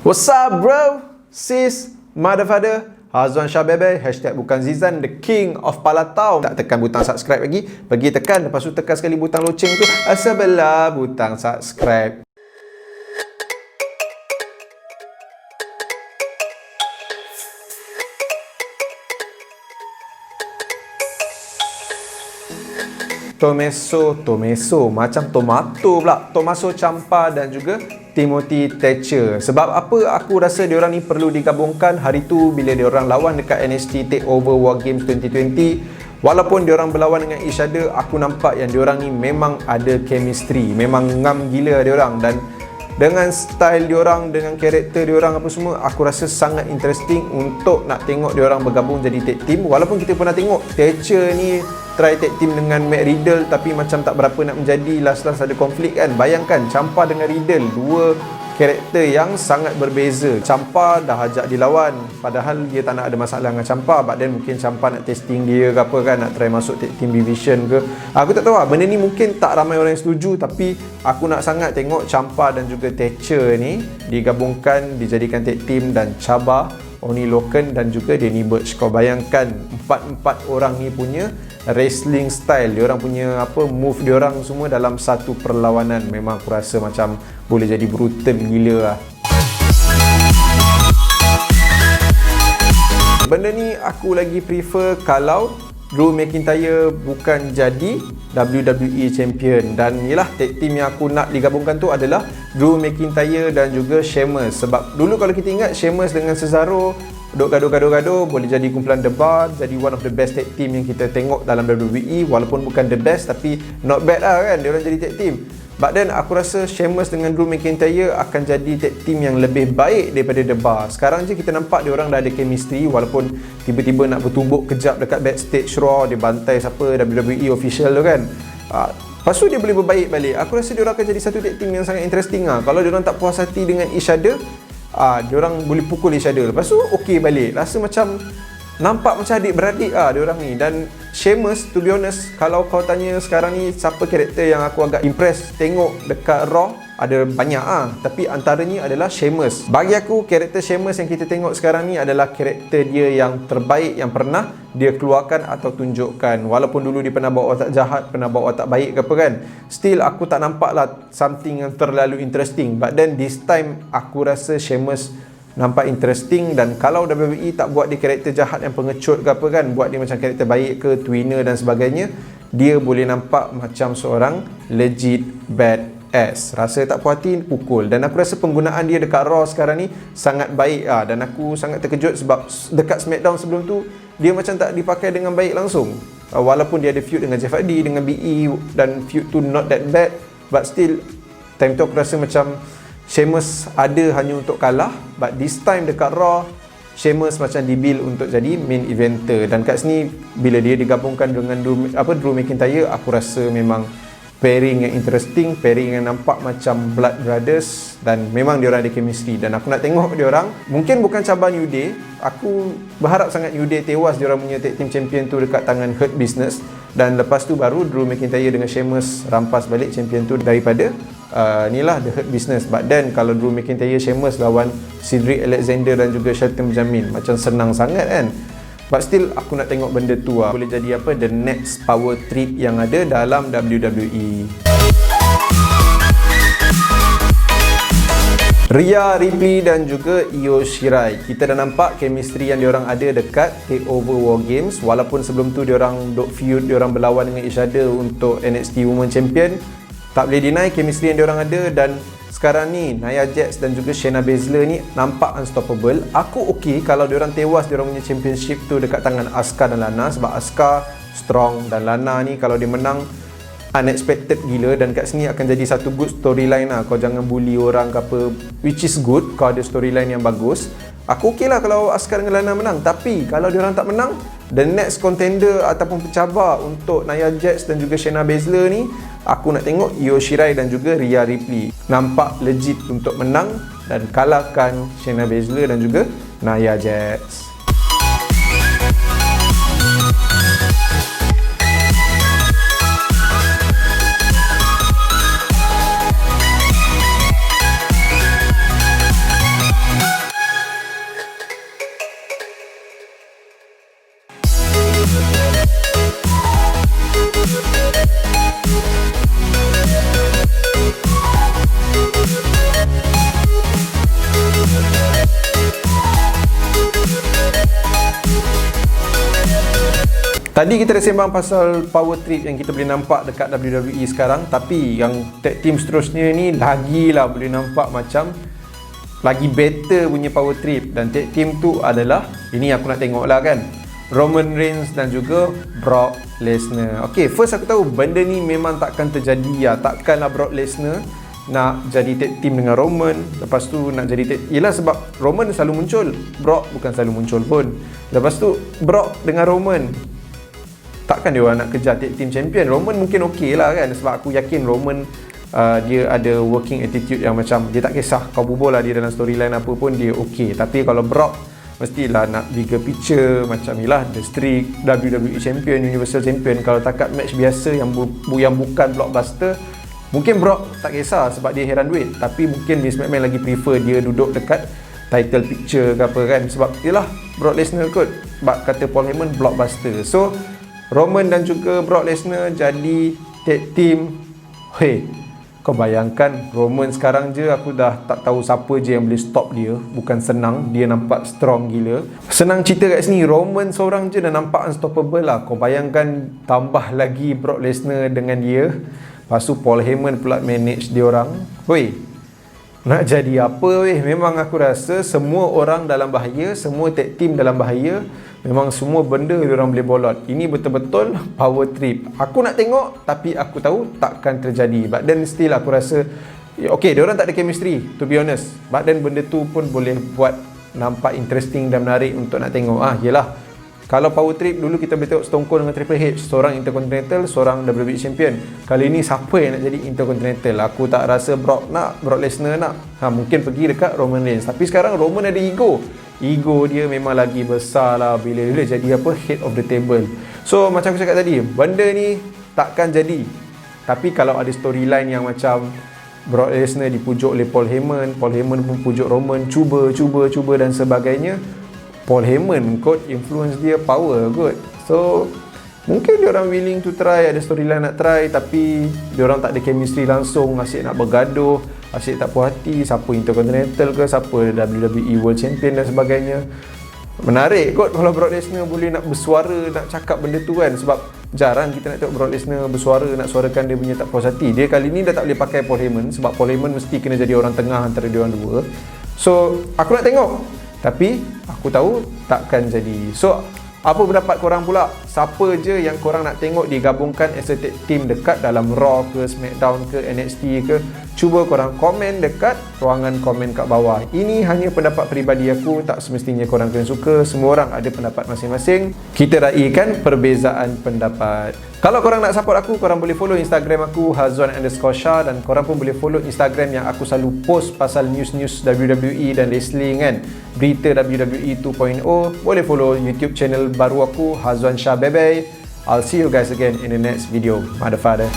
What's up bro, sis, mother father, Hazwan Shah Bebe, hashtag bukan Zizan, the king of Palatau. Tak tekan butang subscribe lagi, pergi tekan, lepas tu tekan sekali butang loceng tu sebelah butang subscribe. Tomeso macam tomato pula. Tommaso Ciampa dan juga Timothy Thatcher. Sebab apa aku rasa diorang ni perlu digabungkan hari tu bila diorang lawan dekat NXT TakeOver War Games 2020. Walaupun diorang berlawan dengan each other, aku nampak yang diorang ni memang ada chemistry. Memang ngam gila diorang, dan dengan style diorang, dengan karakter diorang apa semua, aku rasa sangat interesting untuk nak tengok diorang bergabung jadi tag team. Walaupun kita pernah tengok Thatcher ni try tag team dengan Matt Riddle tapi macam tak berapa nak menjadi, last ada konflik kan. Bayangkan Ciampa dengan Riddle, dua karakter yang sangat berbeza. Ciampa dah ajak dilawan padahal dia tak nak ada masalah dengan Ciampa, but then mungkin Ciampa nak testing dia ke apa kan, nak try masuk tag team division ke. Aku tak tahu lah, benda ni mungkin tak ramai orang yang setuju, tapi aku nak sangat tengok Ciampa dan juga Thatcher ni digabungkan, dijadikan tag team dan cabar Oney Lorcan dan juga Danny Burch. Kau bayangkan empat orang ni punya wrestling style, diorang punya apa move diorang semua dalam satu perlawanan, memang aku rasa macam boleh jadi brutal gila lah. Benda ni aku lagi prefer kalau Drew McIntyre bukan jadi WWE Champion. Dan yelah, tag team yang aku nak digabungkan tu adalah Drew McIntyre dan juga Sheamus. Sebab dulu kalau kita ingat, Sheamus dengan Cesaro duk gaduh-gaduh boleh jadi kumpulan The Bar, jadi one of the best tag team yang kita tengok dalam WWE. Walaupun bukan the best, tapi not bad lah kan, diorang jadi tag team. But then aku rasa Sheamus dengan Drew McIntyre akan jadi tag team yang lebih baik daripada The Bar. Sekarang je kita nampak diorang dah ada chemistry, walaupun tiba-tiba nak bertumbuk kejap dekat backstage Raw, dia bantai siapa WWE official tu kan. Lepas tu dia boleh berbaik balik. Aku rasa diorang akan jadi satu tag team yang sangat interesting lah. Kalau diorang tak puas hati dengan each other, diorang boleh pukul each other, lepas tu okey balik. Rasa macam nampak macam adik-beradik diorang ni. Dan Sheamus, to be honest, kalau kau tanya sekarang ni siapa karakter yang aku agak impress tengok dekat Raw, ada banyak tapi antaranya adalah Sheamus. Bagi aku, karakter Sheamus yang kita tengok sekarang ni adalah karakter dia yang terbaik yang pernah dia keluarkan atau tunjukkan. Walaupun dulu dia pernah bawa watak jahat, pernah bawa watak baik ke apa kan, still aku tak nampak lah something yang terlalu interesting. But then this time aku rasa Sheamus nampak interesting. Dan kalau WWE tak buat dia karakter jahat yang pengecut ke apa kan, buat dia macam karakter baik ke, twinner dan sebagainya, dia boleh nampak macam seorang legit badass. Rasa tak puas hati, pukul. Dan aku rasa penggunaan dia dekat Raw sekarang ni sangat baik dan aku sangat terkejut sebab dekat SmackDown sebelum tu dia macam tak dipakai dengan baik langsung. Walaupun dia ada feud dengan Jeff Hardy, dengan BE, dan feud tu not that bad, but still time tu aku rasa macam Sheamus ada hanya untuk kalah. But this time dekat Raw, Sheamus macam dibuild untuk jadi main eventer. Dan kat sini bila dia digabungkan dengan Drew McIntyre, aku rasa memang pairing yang interesting, pairing yang nampak macam blood brothers, dan memang diorang ada chemistry. Dan aku nak tengok diorang, mungkin bukan cabar New Day, aku berharap sangat New Day tewas diorang punya tag team champion tu dekat tangan Hurt Business, dan lepas tu baru Drew McIntyre dengan Sheamus rampas balik champion tu daripada inilah The Hurt Business. But then kalau Drew McIntyre Sheamus lawan Cedric Alexander dan juga Shelton Benjamin, macam senang sangat kan. But still aku nak tengok benda tu boleh jadi apa, the next power trip yang ada dalam WWE. Rhea Ripley dan juga Io Shirai, kita dah nampak chemistry yang diorang ada dekat TakeOver War Games. Walaupun sebelum tu diorang duk feud, diorang berlawan dengan each other untuk NXT Women's Champion, tak boleh deny chemistry yang diorang ada. Dan sekarang ni Nia Jax dan juga Shayna Baszler ni nampak unstoppable. Aku okey kalau diorang tewas diorang punya championship tu dekat tangan Asuka dan Lana, sebab Asuka strong dan Lana ni kalau dia menang unexpected gila. Dan kat sini akan jadi satu good storyline lah. Kau jangan bully orang ke apa, which is good. Kau ada storyline yang bagus. Aku okey lah kalau Asuka dengan Lana menang. Tapi kalau diorang tak menang, the next contender ataupun pencabar untuk Nia Jax dan juga Shayna Baszler ni, aku nak tengok Io Shirai dan juga Rhea Ripley nampak legit untuk menang dan kalahkan Shayna Baszler dan juga Nia Jax. Tadi kita dah sembang pasal power trip yang kita boleh nampak dekat WWE sekarang, tapi yang tag team seterusnya ni lagilah boleh nampak macam lagi better punya power trip. Dan tag team tu adalah, ini aku nak tengok lah kan, Roman Reigns dan juga Brock Lesnar. Okay, first aku tahu benda ni memang takkan terjadi lah. Takkanlah Brock Lesnar nak jadi tag team dengan Roman, lepas tu nak jadi tag, yelah sebab Roman selalu muncul, Brock bukan selalu muncul pun. Lepas tu Brock dengan Roman, takkan dia orang nak kejar tag team champion. Roman mungkin okey lah kan, sebab aku yakin Roman dia ada working attitude yang macam dia tak kisah kau bubur lah dia dalam storyline apa pun, dia okey. Tapi kalau Brock mestilah nak bigger picture, macam yelah the streak, WWE champion, Universal champion. Kalau takat match biasa yang bukan blockbuster, mungkin Brock tak kisah sebab dia heran duit. Tapi mungkin Vince McMahon lagi prefer dia duduk dekat title picture ke apa kan, sebab yelah Brock Lesnar kot, sebab kata Paul Heyman blockbuster. So Roman dan juga Brock Lesnar jadi tag team. Hei, kau bayangkan Roman sekarang je aku dah tak tahu siapa je yang boleh stop dia. Bukan senang, dia nampak strong gila. Senang cerita kat sini, Roman seorang je dah nampak unstoppable lah. Kau bayangkan tambah lagi Brock Lesnar dengan dia, lepas tu Paul Heyman pula manage dia orang. Hoi, nak jadi apa weh? Memang aku rasa semua orang dalam bahaya, semua tag team dalam bahaya. Memang semua benda diorang boleh bolot. Ini betul-betul power trip. Aku nak tengok, tapi aku tahu takkan terjadi. But then still aku rasa okay, diorang tak ada chemistry, to be honest. But then benda tu pun boleh buat nampak interesting dan menarik untuk nak tengok. Yelah, kalau power trip dulu kita boleh tengok Stone Cold dengan Triple H, seorang Intercontinental, seorang WWE Champion. Kali ni siapa yang nak jadi Intercontinental? Aku tak rasa Brock Lesnar nak. Mungkin pergi dekat Roman Reigns. Tapi sekarang Roman ada ego dia memang lagi besar lah bila dia jadi apa, head of the table. So macam aku cakap tadi, benda ni takkan jadi. Tapi kalau ada storyline yang macam Brock Lesnar dipujuk oleh Paul Heyman pun pujuk Roman, cuba dan sebagainya, Paul Heyman kot influence dia power kot. So mungkin diorang willing to try, ada storyline nak try, tapi diorang tak ada chemistry langsung, asyik nak bergaduh, asyik tak puas hati, siapa Intercontinental ke, siapa WWE World Champion dan sebagainya. Menarik kot kalau Brock Lesnar boleh nak bersuara, nak cakap benda tu kan, sebab jarang kita nak tengok Brock Lesnar bersuara, nak suarakan dia punya tak puas hati. Dia kali ni dah tak boleh pakai Paul Heyman, sebab Paul Heyman mesti kena jadi orang tengah antara diorang dua. So aku nak tengok, tapi aku tahu takkan jadi. So apa pendapat korang pula? Siapa je yang korang nak tengok digabungkan as a tag team dekat dalam Raw ke, SmackDown ke, NXT ke? Cuba korang komen dekat ruangan komen kat bawah. Ini hanya pendapat peribadi aku, tak semestinya korang kena suka. Semua orang ada pendapat masing-masing. Kita raikan perbezaan pendapat. Kalau korang nak support aku, korang boleh follow Instagram aku Hazwan_Shah, dan korang pun boleh follow Instagram yang aku selalu post pasal news-news WWE dan wrestling kan, berita WWE 2.0. Boleh follow YouTube channel baru aku, Hazwan Shah Bebe. I'll see you guys again in the next video. Mother father.